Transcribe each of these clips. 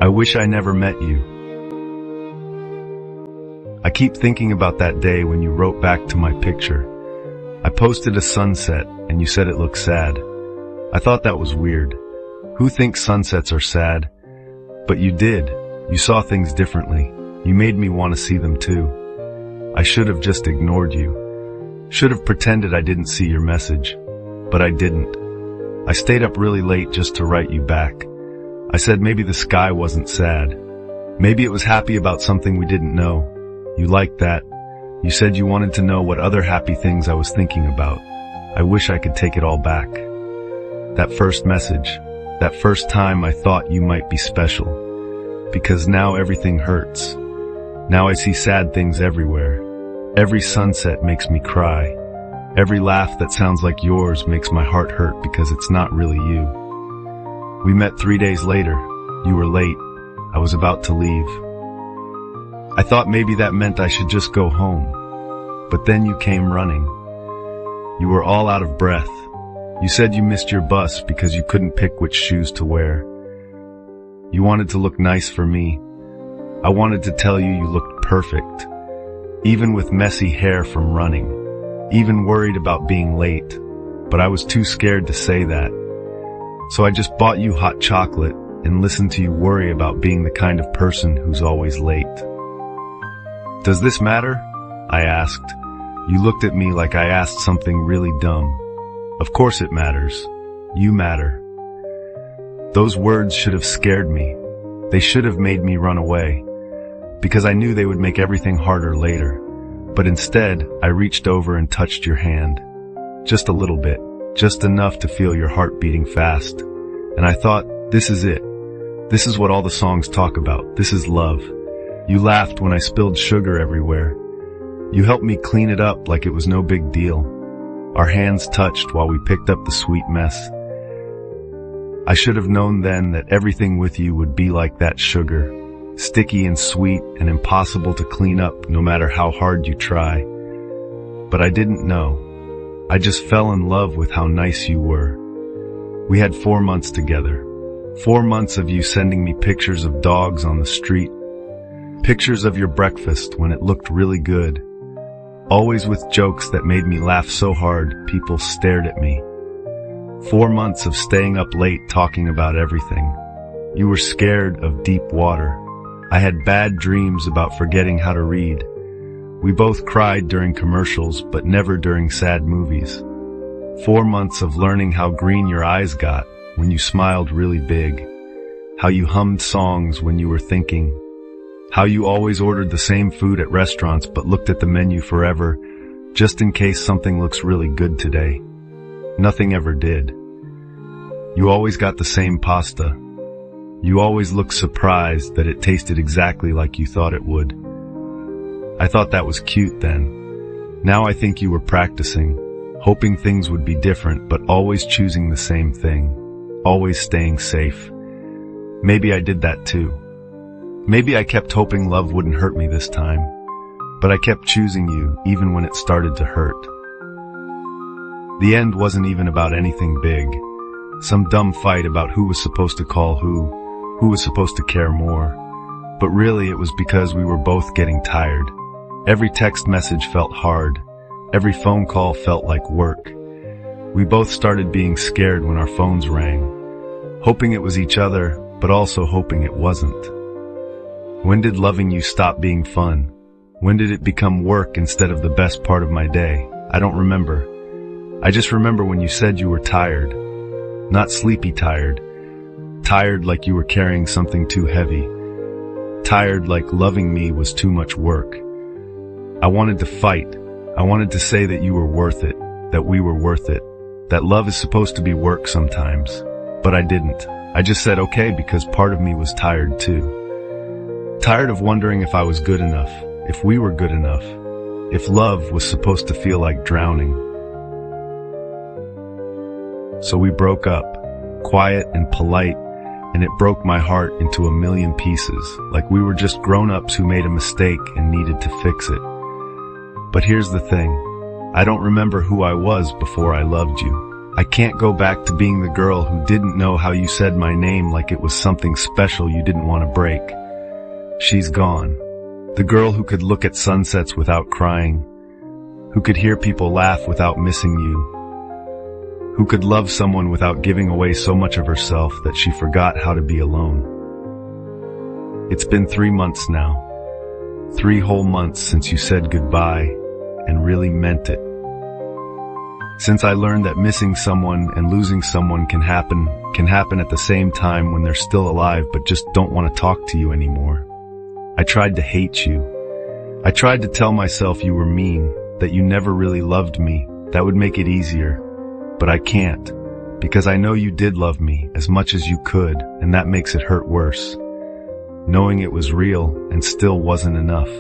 I wish I never met you. I keep thinking about that day when you wrote back to my picture. I posted a sunset and you said it looked sad. I thought that was weird. Who thinks sunsets are sad? But you did. You saw things differently. You made me want to see them too. I should have just ignored you. Should have pretended I didn't see your message. But I didn't. I stayed up really late just to write you back. I said maybe the sky wasn't sad. Maybe it was happy about something we didn't know. You liked that. You said you wanted to know what other happy things I was thinking about. I wish I could take it all back. That first message, that first time I thought you might be special. Because now everything hurts. Now I see sad things everywhere. Every sunset makes me cry. Every laugh that sounds like yours makes my heart hurt because it's not really you. We met 3 days later. You were late. I was about to leave. I thought maybe that meant I should just go home. But then you came running. You were all out of breath. You said you missed your bus because you couldn't pick which shoes to wear. You wanted to look nice for me. I wanted to tell you you looked perfect. Even with messy hair from running. Even worried about being late. But I was too scared to say that. So I just bought you hot chocolate and listened to you worry about being the kind of person who's always late. Does this matter? I asked. You looked at me like I asked something really dumb. Of course it matters. You matter. Those words should have scared me. They should have made me run away. Because I knew they would make everything harder later. But instead, I reached over and touched your hand. Just a little bit. Just enough to feel your heart beating fast. And I thought, this is it. This is what all the songs talk about. This is love. You laughed when I spilled sugar everywhere. You helped me clean it up like it was no big deal. Our hands touched while we picked up the sweet mess. I should have known then that everything with you would be like that sugar. Sticky and sweet and impossible to clean up no matter how hard you try. But I didn't know. I just fell in love with how nice you were. We had 4 months together. 4 months of you sending me pictures of dogs on the street. Pictures of your breakfast when it looked really good. Always with jokes that made me laugh so hard people stared at me. 4 months of staying up late talking about everything. You were scared of deep water. I had bad dreams about forgetting how to read. We both cried during commercials, but never during sad movies. 4 months of learning how green your eyes got when you smiled really big. How you hummed songs when you were thinking. How you always ordered the same food at restaurants but looked at the menu forever, just in case something looks really good today. Nothing ever did. You always got the same pasta. You always looked surprised that it tasted exactly like you thought it would. I thought that was cute then. Now I think you were practicing, hoping things would be different, but always choosing the same thing. Always staying safe. Maybe I did that too. Maybe I kept hoping love wouldn't hurt me this time. But I kept choosing you even when it started to hurt. The end wasn't even about anything big. Some dumb fight about who was supposed to call who was supposed to care more. But really it was because we were both getting tired. Every text message felt hard. Every phone call felt like work. We both started being scared when our phones rang. Hoping it was each other, but also hoping it wasn't. When did loving you stop being fun? When did it become work instead of the best part of my day? I don't remember. I just remember when you said you were tired. Not sleepy tired. Tired like you were carrying something too heavy. Tired like loving me was too much work. I wanted to fight. I wanted to say that you were worth it, that we were worth it, that love is supposed to be work sometimes. But I didn't. I just said okay because part of me was tired too. Tired of wondering if I was good enough, if we were good enough, if love was supposed to feel like drowning. So we broke up, quiet and polite, and it broke my heart into a million pieces, like we were just grown-ups who made a mistake and needed to fix it. But here's the thing, I don't remember who I was before I loved you. I can't go back to being the girl who didn't know how you said my name like it was something special you didn't want to break. She's gone. The girl who could look at sunsets without crying, who could hear people laugh without missing you, who could love someone without giving away so much of herself that she forgot how to be alone. It's been 3 months now. 3 whole months since you said goodbye and really meant it. Since I learned that missing someone and losing someone can happen at the same time when they're still alive but just don't want to talk to you anymore. I tried to hate you. I tried to tell myself you were mean, that you never really loved me. That would make it easier. But I can't, because I know you did love me as much as you could, and that makes it hurt worse. Knowing it was real and still wasn't enough.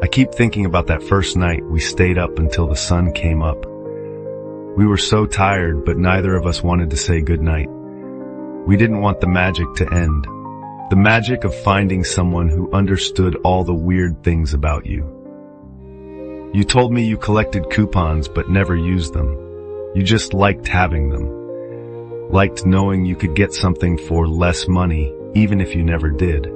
I keep thinking about that first night we stayed up until the sun came up. We were so tired, but neither of us wanted to say goodnight. We didn't want the magic to end. The magic of finding someone who understood all the weird things about you. You told me you collected coupons but never used them. You just liked having them. Liked knowing you could get something for less money, even if you never did.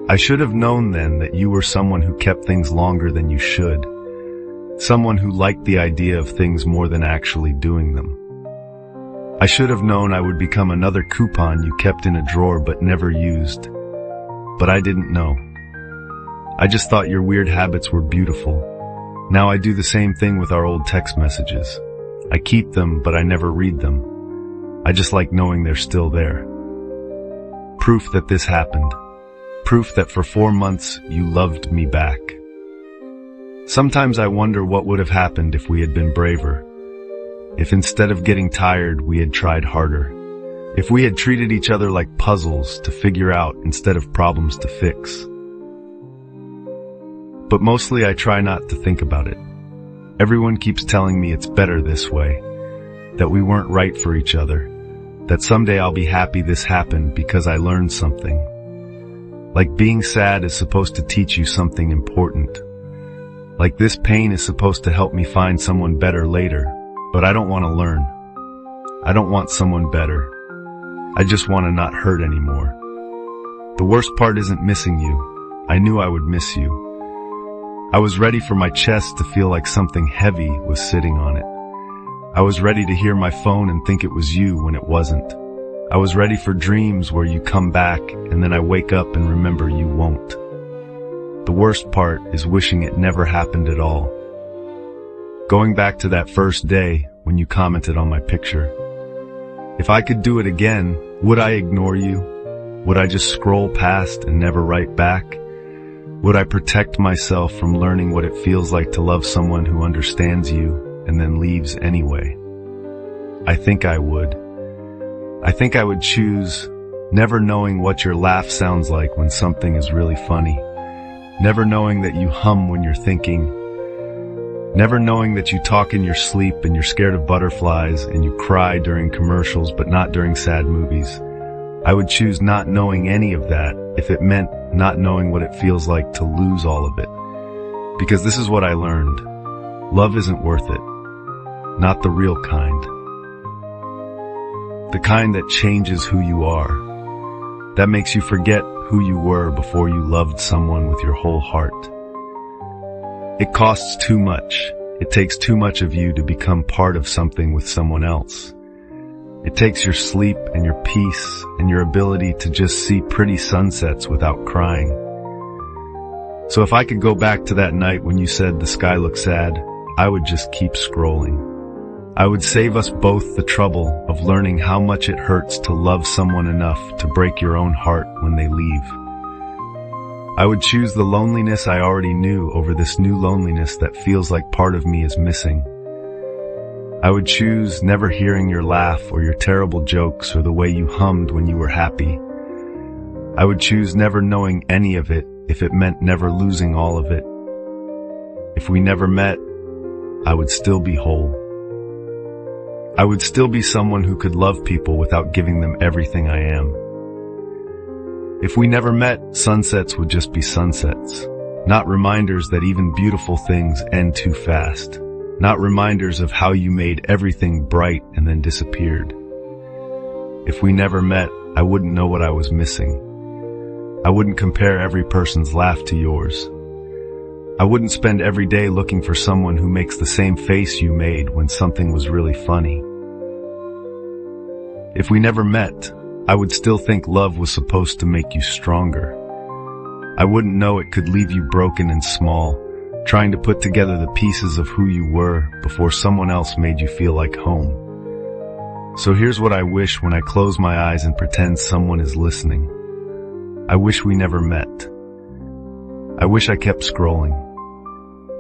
I should have known then that you were someone who kept things longer than you should. Someone who liked the idea of things more than actually doing them. I should have known I would become another coupon you kept in a drawer but never used. But I didn't know. I just thought your weird habits were beautiful. Now I do the same thing with our old text messages. I keep them, but I never read them. I just like knowing they're still there. Proof that this happened. Proof that for 4 months you loved me back. Sometimes I wonder what would have happened if we had been braver. If instead of getting tired, we had tried harder. If we had treated each other like puzzles to figure out instead of problems to fix. But mostly I try not to think about it. Everyone keeps telling me it's better this way, that we weren't right for each other, that someday I'll be happy this happened because I learned something. Like being sad is supposed to teach you something important. Like this pain is supposed to help me find someone better later, but I don't want to learn. I don't want someone better. I just want to not hurt anymore. The worst part isn't missing you. I knew I would miss you. I was ready for my chest to feel like something heavy was sitting on it. I was ready to hear my phone and think it was you when it wasn't. I was ready for dreams where you come back and then I wake up and remember you won't. The worst part is wishing it never happened at all. Going back to that first day when you commented on my picture. If I could do it again, would I ignore you? Would I just scroll past and never write back? Would I protect myself from learning what it feels like to love someone who understands you and then leaves anyway? I think I would. I think I would choose never knowing what your laugh sounds like when something is really funny. Never knowing that you hum when you're thinking. Never knowing that you talk in your sleep and you're scared of butterflies and you cry during commercials but not during sad movies. I would choose not knowing any of that if it meant not knowing what it feels like to lose all of it. Because this is what I learned. Love isn't worth it. Not the real kind. The kind that changes who you are. That makes you forget who you were before you loved someone with your whole heart. It costs too much. It takes too much of you to become part of something with someone else. It takes your sleep and your peace and your ability to just see pretty sunsets without crying. So if I could go back to that night when you said the sky looked sad, I would just keep scrolling. I would save us both the trouble of learning how much it hurts to love someone enough to break your own heart when they leave. I would choose the loneliness I already knew over this new loneliness that feels like part of me is missing. I would choose never hearing your laugh or your terrible jokes or the way you hummed when you were happy. I would choose never knowing any of it if it meant never losing all of it. If we never met, I would still be whole. I would still be someone who could love people without giving them everything I am. If we never met, sunsets would just be sunsets, not reminders that even beautiful things end too fast, not reminders of how you made everything bright and then disappeared. If we never met, I wouldn't know what I was missing. I wouldn't compare every person's laugh to yours. I wouldn't spend every day looking for someone who makes the same face you made when something was really funny. If we never met, I would still think love was supposed to make you stronger. I wouldn't know it could leave you broken and small, trying to put together the pieces of who you were before someone else made you feel like home. So here's what I wish when I close my eyes and pretend someone is listening. I wish we never met. I wish I kept scrolling.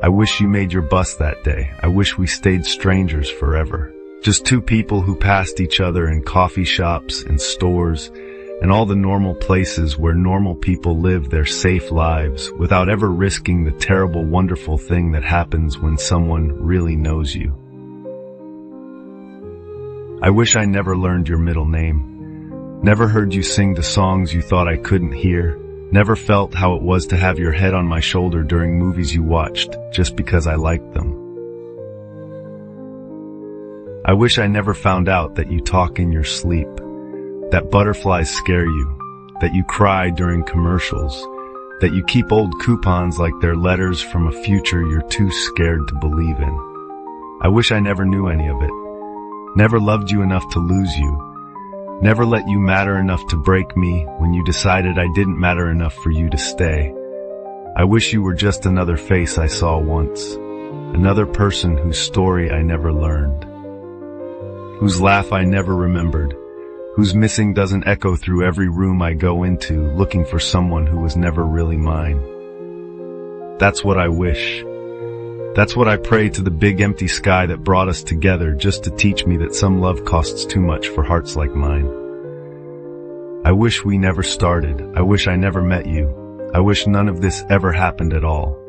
I wish you made your bus that day. I wish we stayed strangers forever. Just two people who passed each other in coffee shops and stores and all the normal places where normal people live their safe lives without ever risking the terrible, wonderful thing that happens when someone really knows you. I wish I never learned your middle name, never heard you sing the songs you thought I couldn't hear, never felt how it was to have your head on my shoulder during movies you watched just because I liked them. I wish I never found out that you talk in your sleep, that butterflies scare you, that you cry during commercials, that you keep old coupons like they're letters from a future you're too scared to believe in. I wish I never knew any of it, never loved you enough to lose you, never let you matter enough to break me when you decided I didn't matter enough for you to stay. I wish you were just another face I saw once, another person whose story I never learned, whose laugh I never remembered, whose missing doesn't echo through every room I go into looking for someone who was never really mine. That's what I wish. That's what I pray to the big empty sky that brought us together just to teach me that some love costs too much for hearts like mine. I wish we never started. I wish I never met you. I wish none of this ever happened at all.